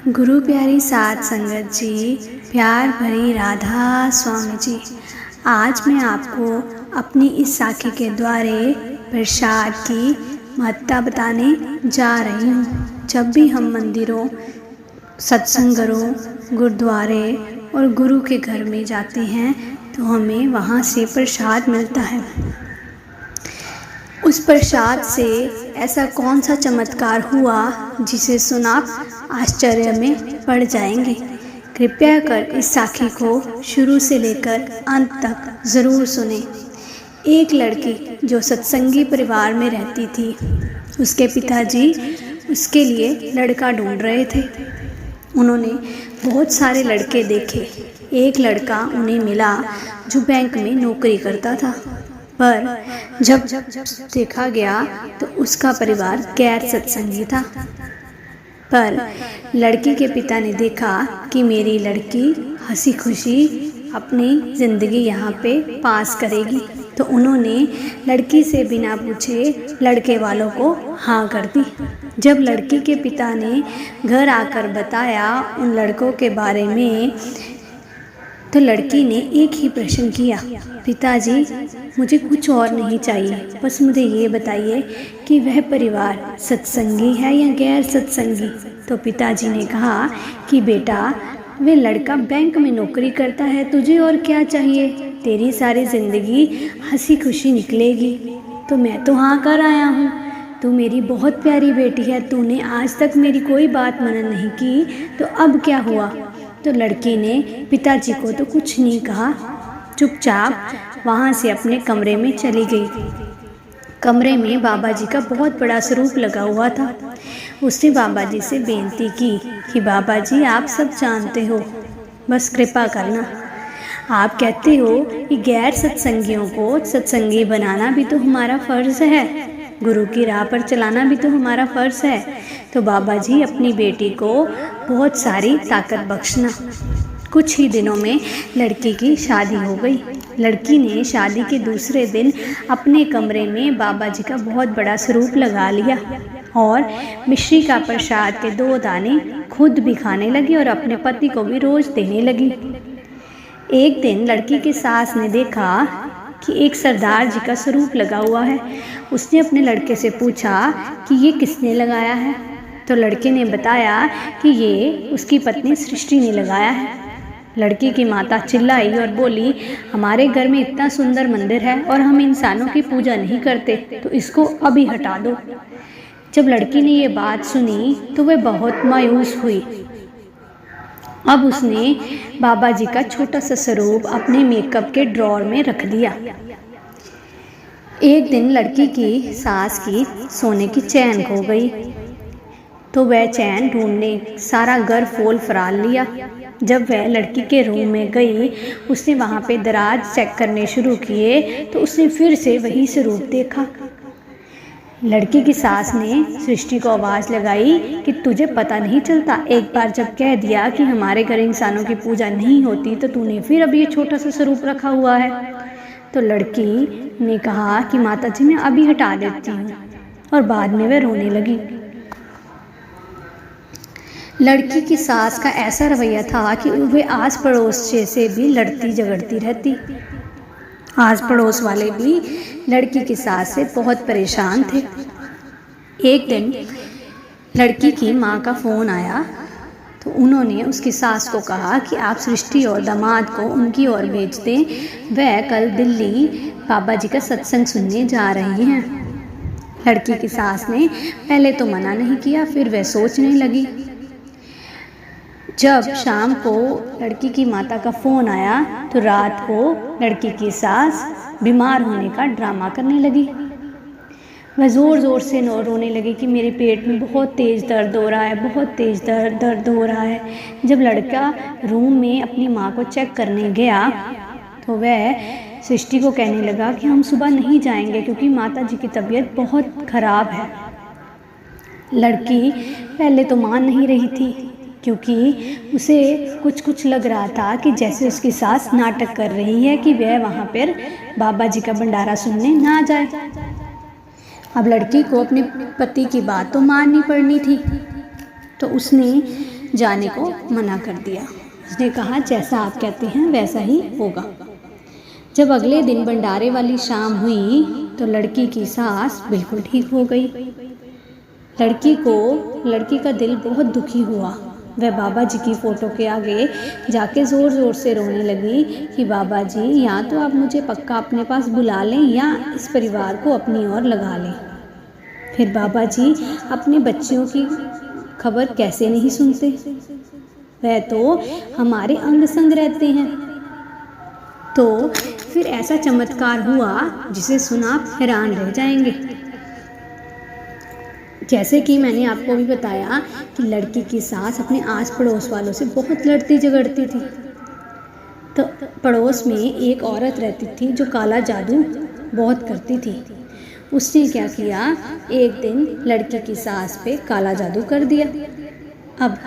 गुरु प्यारी साध संगत जी, प्यार भरी राधा स्वामी जी, आज मैं आपको अपनी इस साखी के द्वारे प्रसाद की महत्ता बताने जा रही हूँ। जब भी हम मंदिरों, सत्संग घरों, गुरुद्वारे और गुरु के घर में जाते हैं तो हमें वहाँ से प्रसाद मिलता है। उस प्रसाद से ऐसा कौन सा चमत्कार हुआ जिसे सुन आप आश्चर्य में पड़ जाएंगे। कृपया कर इस साखी को शुरू से लेकर अंत तक ज़रूर सुने। एक लड़की जो सत्संगी परिवार में रहती थी, उसके पिताजी उसके लिए लड़का ढूंढ रहे थे। उन्होंने बहुत सारे लड़के देखे। एक लड़का उन्हें मिला जो बैंक में नौकरी करता था, पर जब देखा गया तो उसका परिवार गैर सत्संगी था। पर लड़की के पिता ने देखा कि मेरी लड़की हंसी खुशी अपनी ज़िंदगी यहाँ पे पास करेगी, तो उन्होंने लड़की से बिना पूछे लड़के वालों को हाँ कर दी। जब लड़की के पिता ने घर आकर बताया उन लड़कों के बारे में, तो लड़की ने एक ही प्रश्न किया, पिताजी मुझे कुछ और नहीं चाहिए, बस मुझे ये बताइए कि वह परिवार सत्संगी है या गैर सत्संगी। तो पिताजी ने कहा कि बेटा वह लड़का बैंक में नौकरी करता है, तुझे और क्या चाहिए, तेरी सारी ज़िंदगी हंसी खुशी निकलेगी। तो मैं तो हाँ कर आया हूँ, तू मेरी बहुत प्यारी बेटी है, तूने आज तक मेरी कोई बात मनन नहीं की, तो अब क्या हुआ। तो लड़की ने पिताजी को तो कुछ नहीं कहा, चुपचाप वहाँ से अपने कमरे में चली गई। कमरे में बाबा जी का बहुत बड़ा स्वरूप लगा हुआ था। उसने बाबा जी से बेनती की कि बाबा जी आप सब जानते हो, बस कृपा करना। आप कहते हो कि गैर सत्संगियों को सत्संगी बनाना भी तो हमारा फ़र्ज़ है, गुरु की राह पर चलाना भी तो हमारा फ़र्ज़ है। तो बाबा जी अपनी बेटी को बहुत सारी ताकत बख्शना। कुछ ही दिनों में लड़की की शादी हो गई। लड़की ने शादी के दूसरे दिन अपने कमरे में बाबा जी का बहुत बड़ा स्वरूप लगा लिया और मिश्री का प्रसाद के 2 दाने खुद भी खाने लगी और अपने पति को भी रोज़ देने लगी। एक दिन लड़की की सास ने देखा कि एक सरदार जी का स्वरूप लगा हुआ है। उसने अपने लड़के से पूछा कि ये किसने लगाया है। तो लड़के ने बताया कि ये उसकी पत्नी सृष्टि ने लगाया है। लड़की की माता चिल्लाई और बोली, हमारे घर में इतना सुंदर मंदिर है और हम इंसानों की पूजा नहीं करते, तो इसको अभी हटा दो। जब लड़की ने ये बात सुनी तो वह बहुत मायूस हुई। अब उसने बाबा जी का छोटा सा स्वरूप अपने मेकअप के ड्रॉर में रख दिया। एक दिन लड़की की सास की सोने की चैन खो गई, तो वह चैन ढूंढने सारा घर फोल फराल लिया। जब वह लड़की के रूम में गई, उसने वहाँ पे दराज चेक करने शुरू किए, तो उसने फिर से वही स्वरूप देखा। लड़की की सास ने सृष्टि को आवाज़ लगाई कि तुझे पता नहीं चलता, एक बार जब कह दिया कि हमारे घर इंसानों की पूजा नहीं होती, तो तूने फिर अभी ये छोटा सा स्वरूप रखा हुआ है। तो लड़की ने कहा कि माता जी मैं अभी हटा देती हूँ, और बाद में वह रोने लगी। लड़की की सास का ऐसा रवैया था कि वह आस पड़ोस से भी लड़ती झगड़ती रहती। आस पड़ोस वाले भी लड़की की सास से बहुत परेशान थे। एक दिन लड़की की माँ का फ़ोन आया, तो उन्होंने उसकी सास को कहा कि आप सृष्टि और दामाद को उनकी ओर भेज दें, वह कल दिल्ली बाबा जी का सत्संग सुनने जा रही हैं। लड़की की सास ने पहले तो मना नहीं किया, फिर वह सोचने लगी। जब शाम को लड़की की माता का फ़ोन आया, तो रात को लड़की की सास बीमार होने का ड्रामा करने लगी। वह ज़ोर ज़ोर से रोने लगी कि मेरे पेट में बहुत तेज़ दर्द हो रहा है, बहुत तेज़ दर्द हो रहा है। जब लड़का रूम में अपनी माँ को चेक करने गया, तो वह सृष्टि को कहने लगा कि हम सुबह नहीं जाएंगे क्योंकि माता जी की तबीयत बहुत ख़राब है। लड़की पहले तो मान नहीं रही थी, क्योंकि उसे कुछ लग रहा था कि जैसे उसकी सास नाटक कर रही है कि वह वहाँ पर बाबा जी का भंडारा सुनने ना जाए। अब लड़की को अपने पति की बात तो माननी पड़नी थी, तो उसने जाने को मना कर दिया। उसने कहा जैसा आप कहते हैं वैसा ही होगा। जब अगले दिन भंडारे वाली शाम हुई तो लड़की की सास बिल्कुल ठीक हो गई। लड़की का दिल बहुत दुखी हुआ। वह बाबा जी की फ़ोटो के आगे जाके ज़ोर ज़ोर से रोने लगी कि बाबा जी या तो आप मुझे पक्का अपने पास बुला लें या इस परिवार को अपनी ओर लगा लें। फिर बाबा जी अपने बच्चियों की खबर कैसे नहीं सुनते, वह तो हमारे अंग संग रहते हैं। तो फिर ऐसा चमत्कार हुआ जिसे सुना आप हैरान रह जाएंगे। जैसे कि मैंने आपको भी बताया कि लड़की की सास अपने आस पड़ोस वालों से बहुत लड़ती झगड़ती थी। तो पड़ोस में एक औरत रहती थी जो काला जादू बहुत करती थी। उसने क्या किया, एक दिन लड़की की सास पे काला जादू कर दिया। अब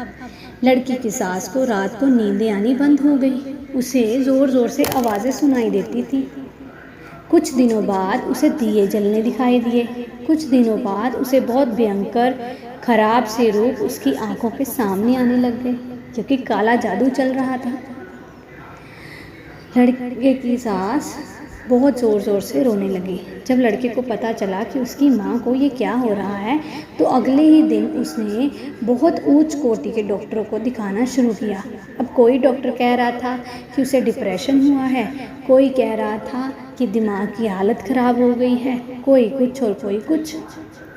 लड़की की सास को रात को नींदें आनी बंद हो गई। उसे ज़ोर ज़ोर से आवाज़ें सुनाई देती थी। कुछ दिनों बाद उसे दिए जलने दिखाई दिए। कुछ दिनों बाद उसे बहुत भयंकर खराब से रूप उसकी आंखों के सामने आने लग गए, क्योंकि काला जादू चल रहा था। लड़के की सास बहुत ज़ोर ज़ोर से रोने लगी। जब लड़के को पता चला कि उसकी माँ को ये क्या हो रहा है तो अगले ही दिन उसने बहुत ऊंच कोटि के डॉक्टरों को दिखाना शुरू किया। अब कोई डॉक्टर कह रहा था कि उसे डिप्रेशन हुआ है, कोई कह रहा था कि दिमाग की हालत ख़राब हो गई है, कोई कुछ और कोई कुछ।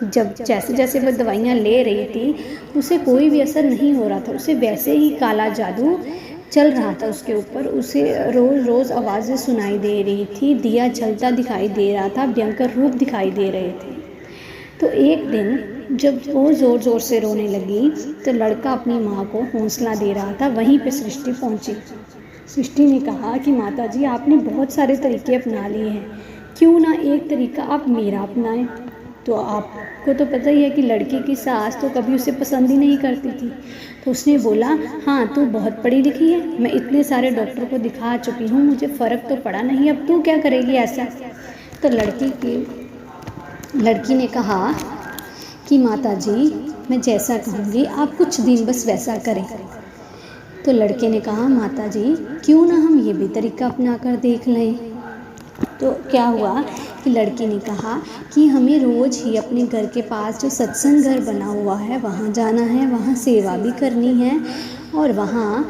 जब जैसे जैसे वह दवाइयाँ ले रही थी उसे कोई भी असर नहीं हो रहा था। उसे वैसे ही काला जादू चल रहा था उसके ऊपर। उसे रोज़ रोज़ आवाज़ें सुनाई दे रही थी, दिया जलता दिखाई दे रहा था, भयंकर रूप दिखाई दे रहे थे। तो एक दिन जब वो ज़ोर ज़ोर से रोने लगी तो लड़का अपनी माँ को हौसला दे रहा था। वहीं पे सृष्टि पहुँची। सृष्टि ने कहा कि माता जी आपने बहुत सारे तरीके अपना लिए हैं, क्यों ना एक तरीका आप मेरा अपनाएं। तो आपको तो पता ही है कि लड़की की सास तो कभी उसे पसंद ही नहीं करती थी। तो उसने बोला हाँ तू बहुत पढ़ी लिखी है, मैं इतने सारे डॉक्टर को दिखा चुकी हूँ, मुझे फ़र्क तो पड़ा नहीं, अब तू क्या करेगी ऐसा। तो लड़की ने कहा कि माता जी मैं जैसा कहूँगी आप कुछ दिन बस वैसा करें। तो लड़के ने कहा माता जी क्यों ना हम ये भी तरीका अपना कर देख लें। तो क्या हुआ कि लड़की ने कहा कि हमें रोज़ ही अपने घर के पास जो सत्संग घर बना हुआ है वहाँ जाना है, वहाँ सेवा भी करनी है और वहाँ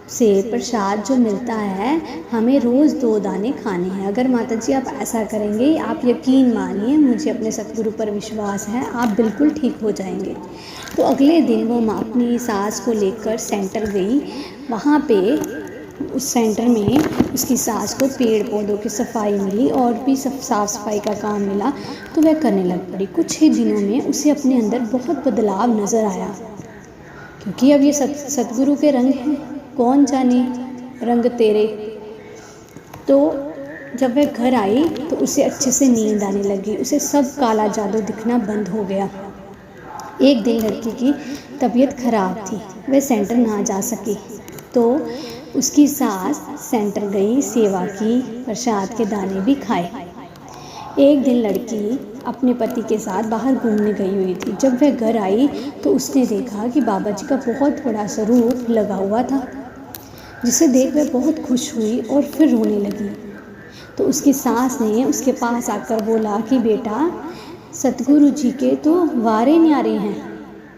से प्रसाद जो मिलता है हमें रोज़ 2 दाने खाने हैं। अगर माता जी आप ऐसा करेंगे, आप यकीन मानिए मुझे अपने सतगुरु पर विश्वास है, आप बिल्कुल ठीक हो जाएंगे। तो अगले दिन वो माँ अपनी सास को लेकर सेंटर गई। वहाँ पे उस सेंटर में उसकी सास को पेड़ पौधों की सफाई मिली और भी साफ़ सफाई का काम मिला। तो वह करने लग पड़ी। कुछ ही दिनों में उसे अपने अंदर बहुत बदलाव नज़र आया, क्योंकि अब ये सतगुरु के रंग हैं, कौन जाने रंग तेरे। तो जब वह घर आई तो उसे अच्छे से नींद आने लगी, उसे सब काला जादू दिखना बंद हो गया। एक दिन लड़की की तबीयत खराब थी, वह सेंटर ना जा सकी। तो उसकी सास सेंटर गई, सेवा की, प्रसाद के दाने भी खाए। एक दिन लड़की अपने पति के साथ बाहर घूमने गई हुई थी। जब वह घर आई तो उसने देखा कि बाबा जी का बहुत बड़ा स्वरूप लगा हुआ था, जिसे देख वह बहुत खुश हुई और फिर रोने लगी। तो उसकी सास ने उसके पास आकर बोला कि बेटा सतगुरु जी के तो वारे न्यारे हैं,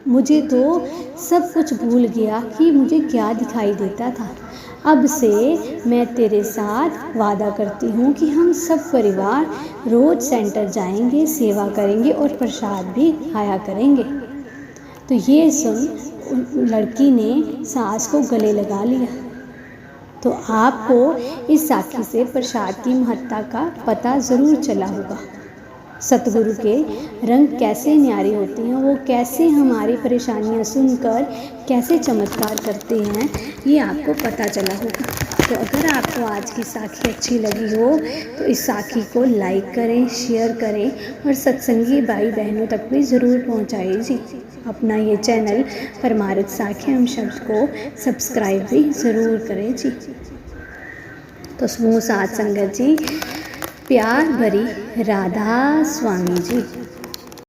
मुझे तो सब कुछ भूल गया कि मुझे क्या दिखाई देता था। अब से मैं तेरे साथ वादा करती हूँ कि हम सब परिवार रोज़ सेंटर जाएंगे, सेवा करेंगे और प्रसाद भी खाया करेंगे। तो ये सुन लड़की ने सास को गले लगा लिया। तो आपको इस साखी से प्रसाद की महत्ता का पता ज़रूर चला होगा। सतगुरु के रंग कैसे न्यारे होते हैं, वो कैसे हमारी परेशानियां सुनकर कैसे चमत्कार करते हैं, ये आपको पता चला होगा। तो अगर आपको आज की साखी अच्छी लगी हो तो इस साखी को लाइक करें, शेयर करें और सत्संगी भाई बहनों तक भी ज़रूर पहुंचाइए जी। अपना ये चैनल परमार्थ साखी हम शब्द को सब्सक्राइब भी ज़रूर करें जी। तो समूह साथ संगत जी, प्यार भरी राधा स्वामी जी।